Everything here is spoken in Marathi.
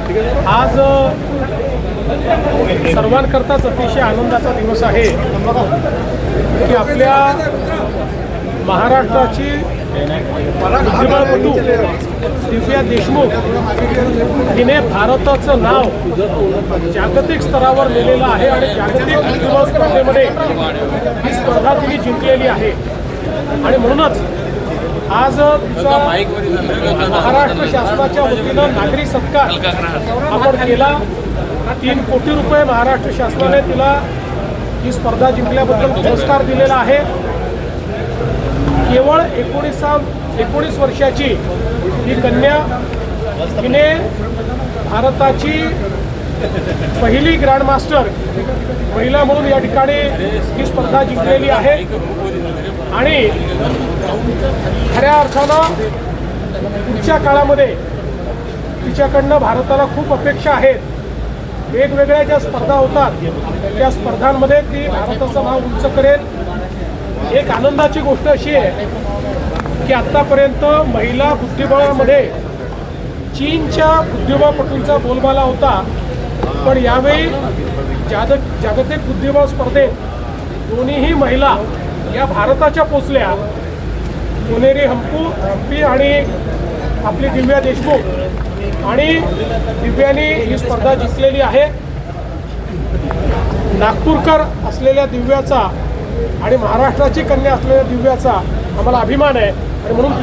आज सर्वांकरताच अतिशय आनंदाचा दिवस आहे की आपल्या महाराष्ट्राची बुद्धिबळपटू दिव्या देशमुख हिने भारताचं नाव जागतिक स्तरावर नेलेलं आहे आणि जागतिक बुद्धिबळ स्पर्धेमध्ये ही स्पर्धा तिने जिंकलेली आहे। आणि म्हणूनच आज तिचा महाराष्ट्र शासनाच्या वतीनं नागरी सत्कार आपण केला। 3 कोटी रुपये महाराष्ट्र शासनाने तिला ही स्पर्धा जिंकल्याबद्दल पुरस्कार दिलेला आहे। केवळ 19 वर्षाची ही कन्या हिने भारताची पहिली ग्रँडमास्टर महिला म्हणून या ठिकाणी ही स्पर्धा जिंकलेली आहे। आणि खऱ्या अर्थानं पुढच्या काळामध्ये तिच्याकडनं भारताला खूप अपेक्षा आहेत। वेगवेगळ्या ज्या स्पर्धा होतात त्या स्पर्धांमध्ये ती भारताचं नाव उंच करेल। एक आनंदाची गोष्ट अशी आहे की आत्तापर्यंत महिला बुद्धिबळामध्ये चीनच्या बुद्धिबळपटूंचा बोलबाला होता, पण यावेळी जागतिक बुद्धिबळ स्पर्धेत दोन्हीही महिला या भारताच्या पोचल्या। पुणेरी हंपी आणि आपली दिव्या देशमुख आणि दिव्यानी ही स्पर्धा जिंकलेली आहे। नागपूरकर असलेल्या दिव्याचा आणि महाराष्ट्राची कन्या असलेल्या दिव्याचा आम्हाला अभिमान आहे आणि म्हणून